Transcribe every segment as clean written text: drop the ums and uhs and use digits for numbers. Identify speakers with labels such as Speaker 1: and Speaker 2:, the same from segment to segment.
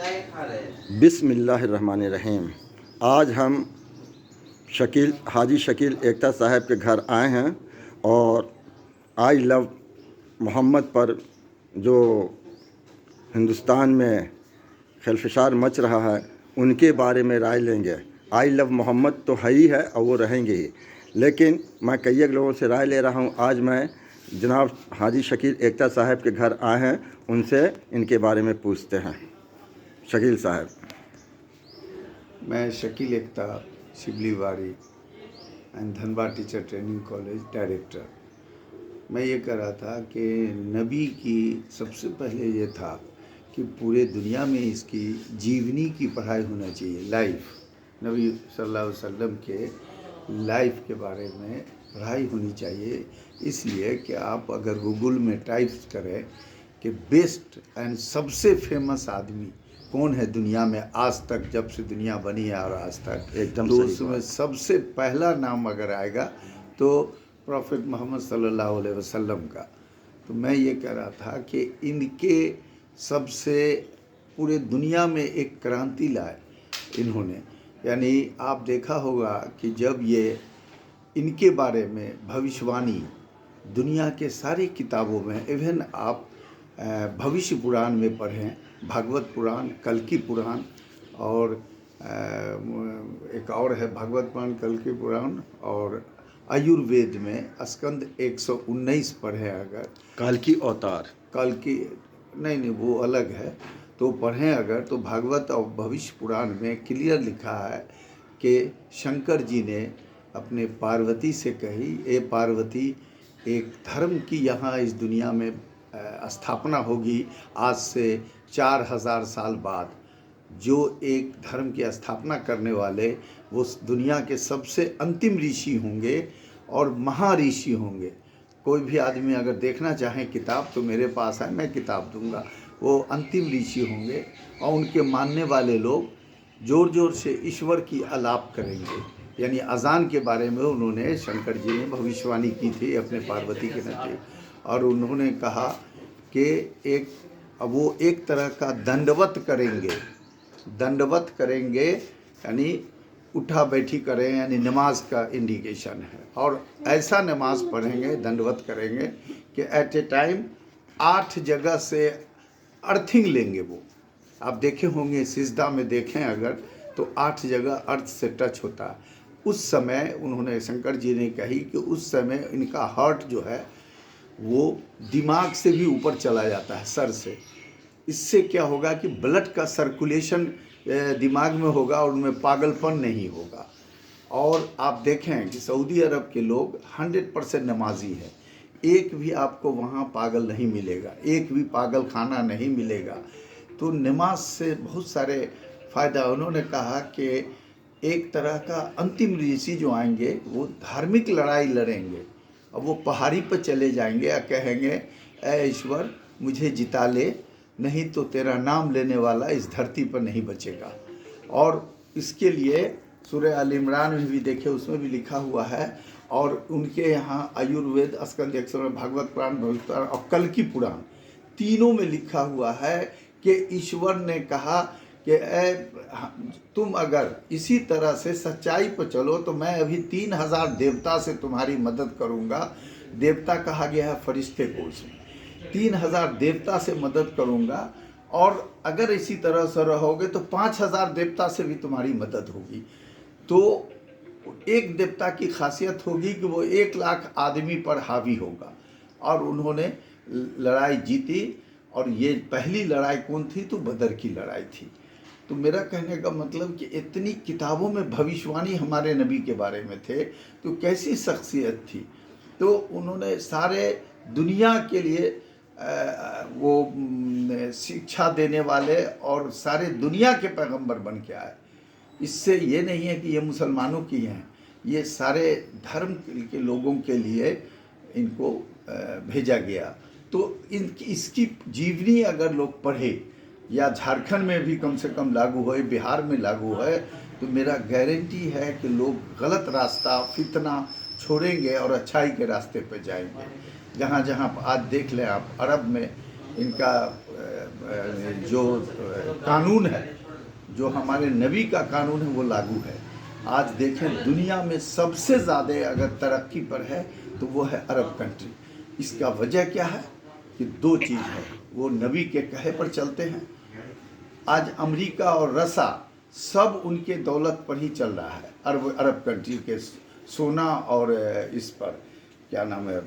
Speaker 1: बिस्मिल्लाहिर्रहमानिर्रहीम। आज हम हाजी शकील एकता साहब के घर आए हैं और आई लव मोहम्मद पर जो हिंदुस्तान में खिलफिशार मच रहा है उनके बारे में राय लेंगे। आई लव मोहम्मद तो है ही है और वो रहेंगे ही, लेकिन मैं कई लोगों से राय ले रहा हूँ। आज मैं जनाब हाजी शकील एकता साहब के घर आए हैं, उनसे इनके बारे में पूछते हैं। शकील साहब।
Speaker 2: मैं Shakeel Ekta Shibliwadi and Dhanbad teacher training college director. मैं ये कह रहा था कि नबी की सबसे पहले ये था कि पूरे दुनिया में इसकी जीवनी की पढ़ाई होना चाहिए। लाइफ, नबी सल्लल्लाहु अलैहि वसल्लम के लाइफ के बारे में पढ़ाई होनी चाहिए। इसलिए कि आप अगर गूगल में टाइप करें कि बेस्ट एंड सबसे फेमस आदमी कौन है दुनिया में आज तक, जब से दुनिया बनी है और आज तक,
Speaker 1: एकदम
Speaker 2: तो
Speaker 1: सही
Speaker 2: उसमें सबसे पहला नाम अगर आएगा तो प्रॉफिट मोहम्मद सल्लल्लाहु अलैहि वसल्लम का। तो मैं ये कह रहा था कि इनके सबसे पूरे दुनिया में एक क्रांति लाए इन्होंने। यानी आप देखा होगा कि जब ये इनके बारे में भविष्यवाणी दुनिया के सारी किताबों में, इवन आप भविष्य पुराण में पढ़ें, भागवत पुराण, कल्कि पुराण और एक और है भागवत पुराण, कल्कि पुराण, और आयुर्वेद में स्कंद 119 पढ़ें अगर,
Speaker 1: कल्कि अवतार,
Speaker 2: कल्कि नहीं वो अलग है, तो पढ़ें अगर, तो भागवत और भविष्य पुराण में क्लियर लिखा है कि शंकर जी ने अपने पार्वती से कही, ए पार्वती, एक धर्म की यहाँ इस दुनिया में स्थापना होगी आज से 4000 साल बाद। जो एक धर्म की स्थापना करने वाले वो दुनिया के सबसे अंतिम ऋषि होंगे और महाऋषि होंगे। कोई भी आदमी अगर देखना चाहे किताब तो मेरे पास है, मैं किताब दूंगा। वो अंतिम ऋषि होंगे और उनके मानने वाले लोग ज़ोर ज़ोर से ईश्वर की आलाप करेंगे। यानी अजान के बारे में उन्होंने, शंकर जी ने भविष्यवाणी की थी अपने पार्वती के नाते, और उन्होंने कहा कि वो एक तरह का दंडवत करेंगे, यानी उठा बैठी करें, यानी नमाज का इंडिकेशन है। और ऐसा नमाज पढ़ेंगे, दंडवत करेंगे कि एट ए टाइम 8 जगह से अर्थिंग लेंगे। वो आप देखे होंगे, सिजदा में देखें अगर, तो 8 जगह अर्थ से टच होता है। उस समय उन्होंने, शंकर जी ने कही कि उस समय इनका हार्ट जो है वो दिमाग से भी ऊपर चला जाता है, सर से। इससे क्या होगा कि ब्लड का सर्कुलेशन दिमाग में होगा और उनमें पागलपन नहीं होगा। और आप देखें कि सऊदी अरब के लोग 100% नमाजी है। एक भी आपको वहाँ पागल नहीं मिलेगा, एक भी पागल खाना नहीं मिलेगा। तो नमाज से बहुत सारे फ़ायदा। उन्होंने कहा कि एक तरह का अंतिम ऋषि जो आएंगे वो धार्मिक लड़ाई लड़ेंगे। अब वो पहाड़ी पर चले जाएंगे और कहेंगे, ऐ ईश्वर मुझे जिता ले, नहीं तो तेरा नाम लेने वाला इस धरती पर नहीं बचेगा। और इसके लिए सूरह अल इमरान में भी देखे, उसमें भी लिखा हुआ है। और उनके यहाँ आयुर्वेद, स्कंद 100, भागवत पुराण, भविष्य पुराण और कल्कि पुराण, तीनों में लिखा हुआ है कि ईश्वर ने कहा कि तुम अगर इसी तरह से सच्चाई पर चलो तो मैं अभी 3000 देवता से तुम्हारी मदद करूंगा। देवता कहा गया है फरिश्ते को, उसमें 3000 देवता से मदद करूंगा। और अगर इसी तरह से रहोगे तो 5000 देवता से भी तुम्हारी मदद होगी। तो एक देवता की खासियत होगी कि वो 1 लाख आदमी पर हावी होगा। और उन्होंने लड़ाई जीती। और ये पहली लड़ाई कौन थी? तो बदर की लड़ाई थी। तो मेरा कहने का मतलब कि इतनी किताबों में भविष्यवाणी हमारे नबी के बारे में थे, तो कैसी शख्सियत थी। तो उन्होंने सारे दुनिया के लिए वो शिक्षा देने वाले और सारे दुनिया के पैगंबर बन के आए। इससे ये नहीं है कि ये मुसलमानों की हैं, ये सारे धर्म के लोगों के लिए इनको भेजा गया। तो इसकी जीवनी अगर लोग पढ़े, या झारखंड में भी कम से कम लागू होए, बिहार में लागू है, तो मेरा गारंटी है कि लोग गलत रास्ता, फितना छोड़ेंगे और अच्छाई के रास्ते पर जाएंगे। जहाँ जहाँ आज देख लें आप, अरब में इनका जो कानून है, जो हमारे नबी का कानून है वो लागू है। आज देखें दुनिया में सबसे ज़्यादा अगर तरक्की पर है तो वो है अरब कंट्री। इसका वजह क्या है कि दो चीज़ है, वो नबी के कहे पर चलते हैं। आज अमेरिका और रसा सब उनके दौलत पर ही चल रहा है, अरब कंट्री के सोना और इस पर क्या नाम है,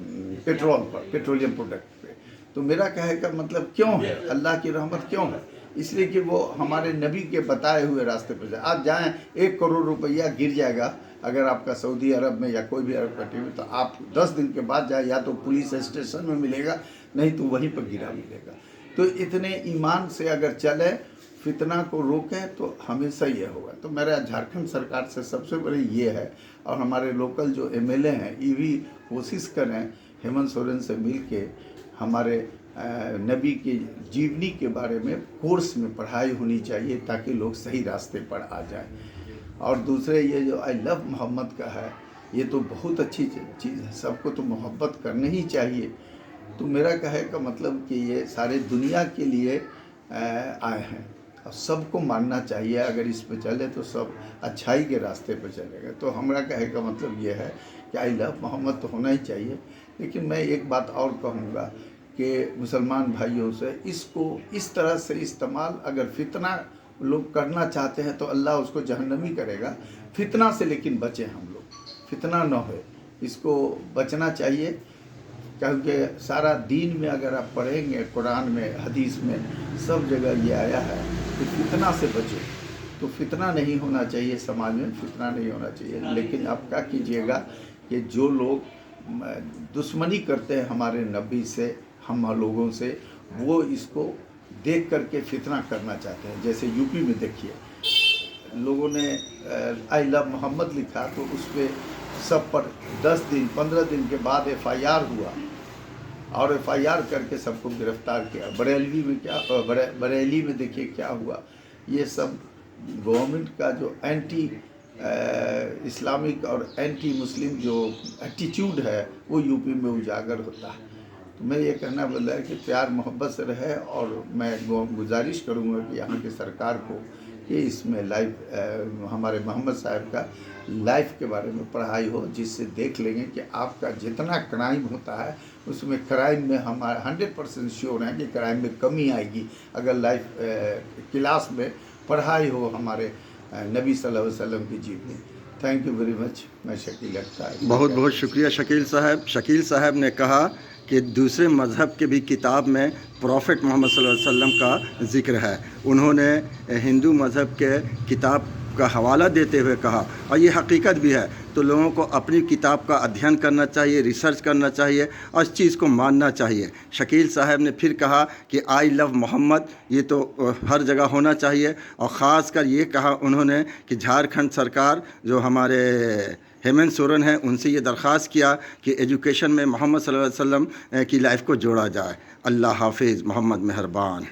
Speaker 2: पेट्रोल पर, पेट्रोलियम प्रोडक्ट पे। तो मेरा कहे का मतलब क्यों है, अल्लाह की रहमत क्यों है, इसलिए कि वो हमारे नबी के बताए हुए रास्ते पर जाए। आप जाएँ 1 करोड़ रुपया गिर जाएगा अगर आपका सऊदी अरब में या कोई भी अरब कंट्री में, तो आप 10 दिन के बाद जाए, या तो पुलिस स्टेशन में मिलेगा, नहीं तो वहीं पर गिरा मिलेगा। तो इतने ईमान से अगर चले, फितना को रोकें, तो हमेशा ये होगा। तो मेरा झारखंड सरकार से सबसे बड़ी ये है, और हमारे लोकल जो एमएलए हैं ये भी कोशिश करें हेमंत सोरेन से मिल के हमारे नबी की जीवनी के बारे में कोर्स में पढ़ाई होनी चाहिए, ताकि लोग सही रास्ते पर आ जाएं। और दूसरे ये जो आई लव मोहम्मद का है, ये तो बहुत अच्छी चीज़ है, सबको तो मोहब्बत करनी ही चाहिए। तो मेरा कहे का मतलब कि ये सारे दुनिया के लिए आए हैं, और सबको मानना चाहिए। अगर इस पे चले तो सब अच्छाई के रास्ते पे चलेगा। तो हमारा कहे का मतलब ये है कि आई लव मोहम्मद तो होना ही चाहिए। लेकिन मैं एक बात और कहूँगा कि मुसलमान भाइयों से, इसको इस तरह से इस्तेमाल अगर फितना लोग करना चाहते हैं तो अल्लाह उसको जहन्नमी करेगा। फितना से लेकिन बचें हम लोग, फितना न हो, इसको बचना चाहिए। क्योंकि सारा दीन में अगर आप पढ़ेंगे, कुरान में, हदीस में, सब जगह ये आया है कि फितना से बचो। तो फितना नहीं होना चाहिए, समाज में फितना नहीं होना चाहिए। लेकिन आप क्या कीजिएगा कि जो लोग दुश्मनी करते हैं हमारे नबी से, हम लोगों से, वो इसको देख करके फितना करना चाहते हैं। जैसे यूपी में देखिए, लोगों ने आई लव मोहम्मद लिखा, तो उस पर सब पर 10 दिन 15 दिन के बाद FIR हुआ, और FIR करके सबको गिरफ्तार किया। बरेली में देखिए क्या हुआ। ये सब गवर्नमेंट का जो एंटी इस्लामिक और एंटी मुस्लिम जो एटीट्यूड है, वो यूपी में उजागर होता है। तो मैं ये कहना बोल रहा है कि प्यार मोहब्बत से रहे, और मैं गुजारिश करूँगा कि यहाँ की सरकार को कि इसमें लाइव हमारे मोहम्मद साहब का लाइफ के बारे में पढ़ाई हो, जिससे देख लेंगे कि आपका जितना क्राइम होता है उसमें क्राइम में हमारा 100% श्योर है कि क्राइम में कमी आएगी अगर लाइफ क्लास में पढ़ाई हो हमारे नबी सल्लल्लाहु अलैहि वसल्लम की जीवनी। Thank you very much. मैं शकील अख्तर।
Speaker 1: बहुत बहुत शुक्रिया शकील साहब। शकील साहब ने कहा कि दूसरे मज़हब के भी किताब में प्रॉफिट मोहम्मद सल्लल्लाहु अलैहि वसल्लम का ज़िक्र है। उन्होंने हिंदू मज़हब के किताब का हवाला देते हुए कहा, और ये हकीकत भी है। तो लोगों को अपनी किताब का अध्ययन करना चाहिए, रिसर्च करना चाहिए, और इस चीज़ को मानना चाहिए। शकील साहब ने फिर कहा कि आई लव मोहम्मद, ये तो हर जगह होना चाहिए। और ख़ास कर ये कहा उन्होंने कि झारखंड सरकार जो हमारे हेमंत सोरेन है, उनसे ये दरख्वास्त किया कि एजुकेशन में मोहम्मद सल्लल्लाहु अलैहि वसल्लम की लाइफ को जोड़ा जाए। अल्लाह हाफिज़। मोहम्मद मेहरबान।